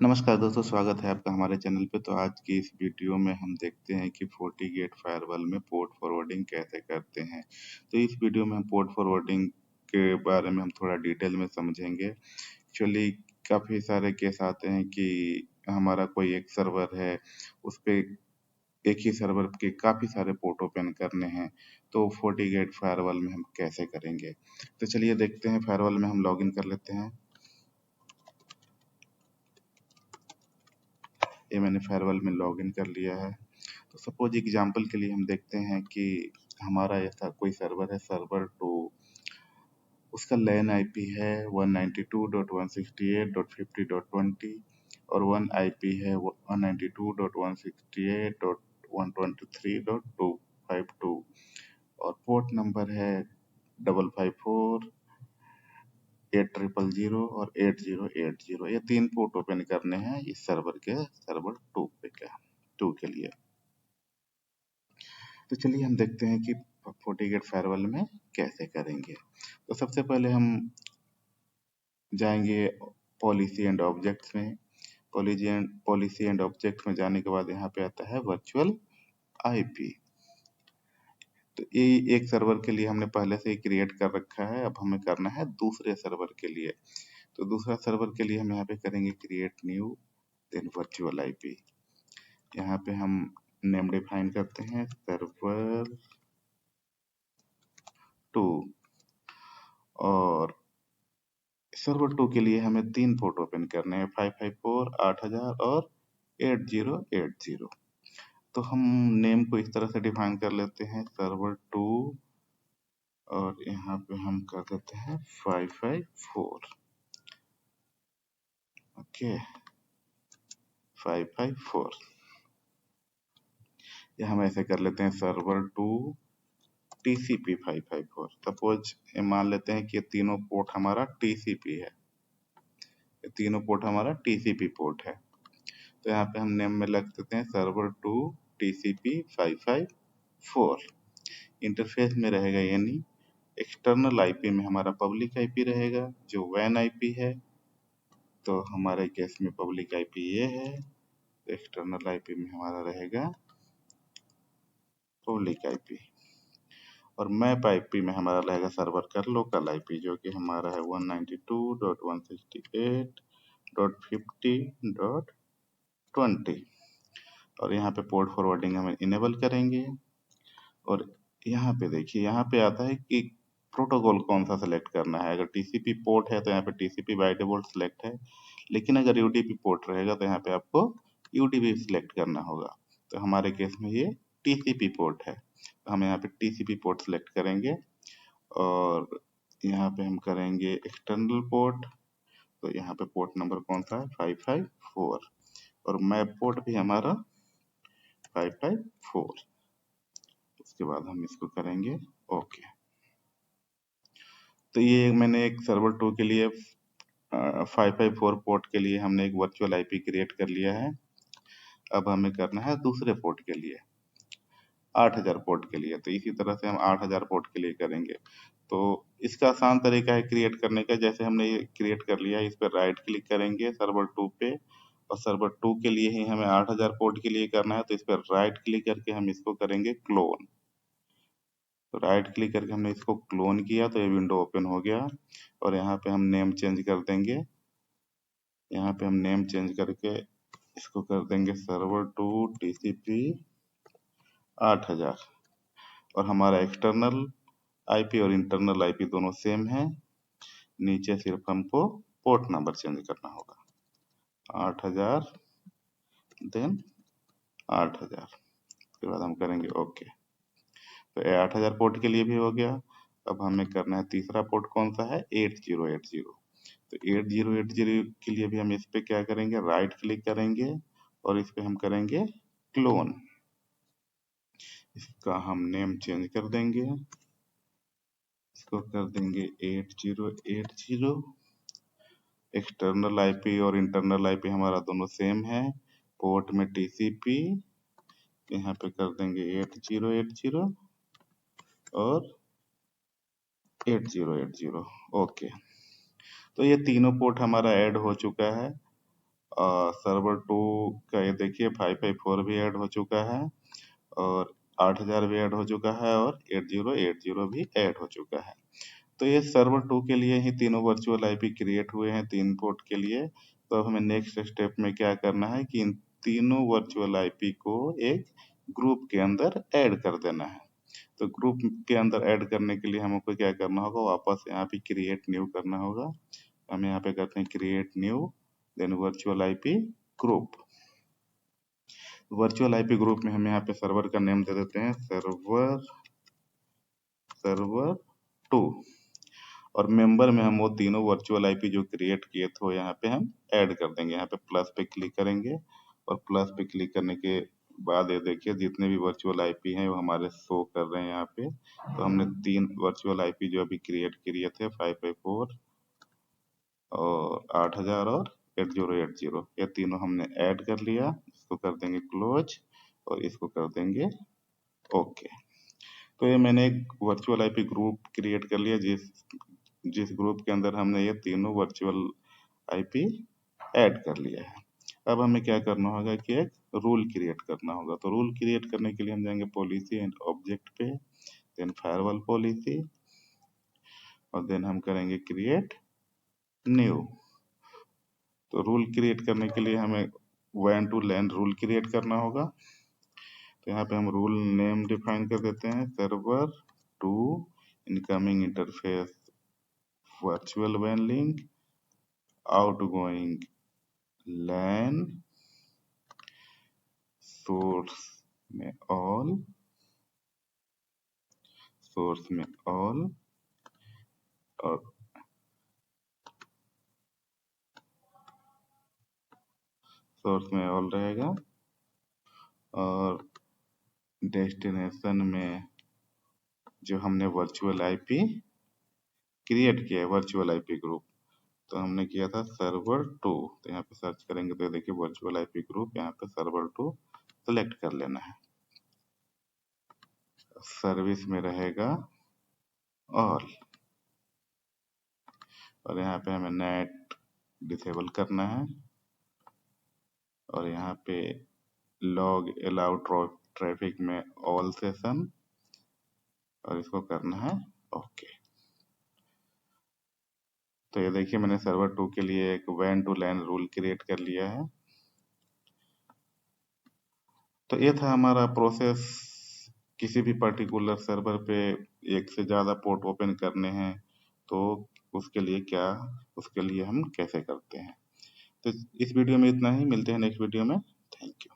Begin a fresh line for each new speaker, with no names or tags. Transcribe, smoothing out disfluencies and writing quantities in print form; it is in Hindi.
नमस्कार दोस्तों, स्वागत है आपका हमारे चैनल पे। तो आज की इस वीडियो में हम देखते हैं कि FortiGate फायरवॉल में पोर्ट फॉरवर्डिंग कैसे करते हैं। तो इस वीडियो में हम पोर्ट फॉरवर्डिंग के बारे में हम थोड़ा डिटेल में समझेंगे। एक्चुअली काफ़ी सारे केस आते हैं कि हमारा कोई एक सर्वर है, उस पे एक ही सर्वर के काफ़ी सारे पोर्ट ओपन करने हैं, तो FortiGate फायरवॉल में हम कैसे करेंगे। तो चलिए देखते हैं, फायरवॉल में हम लॉगिन कर लेते हैं। ये मैंने फायरवॉल में लॉगिन कर लिया है। तो सपोज एग्जांपल के लिए हम देखते हैं कि हमारा ऐसा कोई सर्वर है, सर्वर 2, उसका लैन आईपी है 192.168.50.20 और वन आईपी है 192.168.123.252 और पोर्ट नंबर है 554 8000 और 8080। ये तीन पोर्ट ओपन करने हैं इस सर्वर के, सर्वर 2 पे क्या 2 के लिए। तो चलिए हम देखते हैं कि FortiGate फायरवॉल में कैसे करेंगे। तो सबसे पहले हम जाएंगे पॉलिसी एंड ऑब्जेक्ट्स में। पॉलिसी एंड ऑब्जेक्ट्स में जाने के बाद यहाँ पे आता है वर्चुअल आईपी। तो ये एक सर्वर के लिए हमने पहले से ही क्रिएट कर रखा है, अब हमें करना है दूसरे सर्वर के लिए। तो दूसरा सर्वर के लिए हम यहाँ पे करेंगे create new, then virtual IP. यहाँ पे हम नेम डिफाइन करते हैं सर्वर 2 और सर्वर 2 के लिए हमें तीन पोर्ट ओपन करने हैं, 554, 8000 और 8080। तो हम नेम को इस तरह से डिफाइन कर लेते हैं सर्वर 2 और यहाँ पे हम कर देते हैं 554। ओके, 554 या हम ऐसे कर लेते हैं सर्वर 2 TCP 554। सपोज मान लेते हैं कि ये तीनों पोर्ट हमारा TCP है, ये तीनों पोर्ट हमारा TCP पोर्ट है। तो यहाँ पे हम नेम में लग देते हैं सर्वर 2 TCP 554। इंटरफेस में रहेगा यानी एक्सटर्नल आईपी में हमारा पब्लिक आईपी रहेगा जो वैन आईपी है। तो हमारे केस में पब्लिक आईपी ये है, तो एक्सटर्नल आईपी में हमारा रहेगा पब्लिक आईपी और मैप आईपी में हमारा रहेगा सर्वर का लोकल आईपी जो कि हमारा है 192.168.50.20 और यहाँ पे पोर्ट फॉरवर्डिंग हम इनेबल करेंगे। और यहाँ पे देखिए, यहाँ पे आता है कि प्रोटोकॉल कौन सा सेलेक्ट करना है। अगर टीसीपी पोर्ट है तो यहाँ पे टीसीपी बाय डिफॉल्ट सेलेक्ट है, लेकिन अगर यूडीपी पोर्ट रहेगा तो यहाँ पे आपको यूडीपी सेलेक्ट करना होगा। तो हमारे केस में ये टीसीपी पोर्ट है, तो हम यहाँ पे टीसीपी पोर्ट सेलेक्ट करेंगे और यहाँ पे हम करेंगे एक्सटर्नल पोर्ट। तो यहाँ पे पोर्ट नंबर कौन सा है 554 और मैप पोर्ट भी हमारा 554। उसके बाद हम इसको करेंगे ओके। तो ये मैंने एक सर्वर 2 के लिए 554 पोर्ट के लिए हमने एक वर्चुअल आईपी क्रिएट कर लिया है। अब हमें करना है दूसरे पोर्ट के लिए 8000 पोर्ट के लिए। तो इसी तरह से हम 8000 पोर्ट के लिए करेंगे। तो इसका आसान तरीका है क्रिएट करने का। जैसे हमने ये क्रिएट कर लिया, इस पर राइट क्लिक करेंगे सर्वर 2 पे और सर्वर 2 के लिए ही हमें 8000 पोर्ट के लिए करना है। तो इस पर राइट क्लिक करके हम इसको करेंगे क्लोन। तो राइट क्लिक करके हमने इसको क्लोन किया तो ये विंडो ओपन हो गया और यहाँ पे हम नेम चेंज कर देंगे। यहाँ पे हम नेम चेंज करके इसको कर देंगे सर्वर 2 TCP 8000 और हमारा एक्सटर्नल आईपी और इंटरनल आईपी दोनों सेम है। नीचे सिर्फ हमको पोर्ट नंबर चेंज करना होगा 8000 देन 8000। उसके बाद हम करेंगे ओके। तो 8000 पोर्ट के लिए भी हो गया। अब हमें करना है तीसरा पोर्ट कौन सा है 8080। तो 8080 के लिए भी हम इस पे क्या करेंगे, राइट क्लिक करेंगे और इस पे हम करेंगे क्लोन। इसका हम नेम चेंज कर देंगे, इसको कर देंगे 8080। एक्सटर्नल आईपी और इंटरनल आईपी हमारा दोनों सेम है। पोर्ट में टीसीपी यहाँ पे कर देंगे 8080 और 8080 ओके। तो ये तीनों पोर्ट हमारा ऐड हो चुका है सर्वर 2 का ये देखिए 554 भी ऐड हो चुका है और 8000 भी ऐड हो चुका है और 8080 भी ऐड हो चुका है। तो ये सर्वर 2 के लिए ही तीनों वर्चुअल आईपी क्रिएट हुए हैं 3 पोर्ट के लिए। तो अब हमें नेक्स्ट स्टेप में क्या करना है कि इन तीनों वर्चुअल आईपी को एक ग्रुप के अंदर ऐड कर देना है। तो ग्रुप के अंदर ऐड करने के लिए हमको क्या करना होगा, वापस यहाँ पे क्रिएट न्यू करना होगा। हम यहाँ पे करते हैं create new, then virtual IP group. Virtual IP group में हम यहाँ पे सर्वर का नेम दे देते हैं सर्वर 2 और मेंबर में हम वो तीनों वर्चुअल आईपी जो क्रिएट किए थे वो यहाँ पे हम ऐड कर देंगे। यहाँ पे प्लस पे क्लिक करेंगे और प्लस पे क्लिक करने के बाद ये देखिए जितने भी वर्चुअल आईपी हैं वो हमारे शो कर रहे हैं यहाँ पे। तो हमने 3 वर्चुअल आईपी जो अभी क्रिएट किए थे 554 और 8000 और 8080, ये तीनों हमने ऐड कर लिया। इसको कर देंगे क्लोज और इसको कर देंगे ओके। तो ये मैंने एक वर्चुअल आईपी ग्रुप क्रिएट कर लिया जिस ग्रुप के अंदर हमने ये तीनों वर्चुअल आईपी ऐड कर लिया है। अब हमें क्या करना होगा कि एक रूल क्रिएट करना होगा। तो रूल क्रिएट करने के लिए हम जाएंगे पॉलिसी एंड ऑब्जेक्ट पे, देन फायरवॉल पॉलिसी और देन हम करेंगे क्रिएट न्यू। तो रूल क्रिएट करने के लिए हमें WAN to LAN rule create करना होगा। तो यहाँ पे हम रूल नेम डिफाइन कर देते हैं server 2 incoming interface virtual WAN link outgoing LAN source में ऑल और सोर्स में ऑल रहेगा और डेस्टिनेशन में जो हमने वर्चुअल आईपी क्रिएट किया है वर्चुअल आईपी ग्रुप, तो हमने किया था सर्वर 2। तो यहाँ पे सर्च करेंगे तो देखिए वर्चुअल आईपी ग्रुप, यहाँ पे सर्वर 2 सेलेक्ट कर लेना है। सर्विस में रहेगा ऑल और यहाँ पे हमें नेट डिसेबल करना है और यहाँ पे लॉग अलाउड ट्रैफिक में ऑल सेशन और इसको करना है ओके। तो ये देखिए मैंने सर्वर 2 के लिए एक WAN to LAN rule create कर लिया है। तो ये था हमारा प्रोसेस। किसी भी पर्टिकुलर सर्वर पे एक से ज़्यादा पोर्ट ओपन करने हैं तो उसके लिए हम कैसे करते हैं। तो इस वीडियो में इतना ही, मिलते हैं नेक्स्ट वीडियो में। Thank you.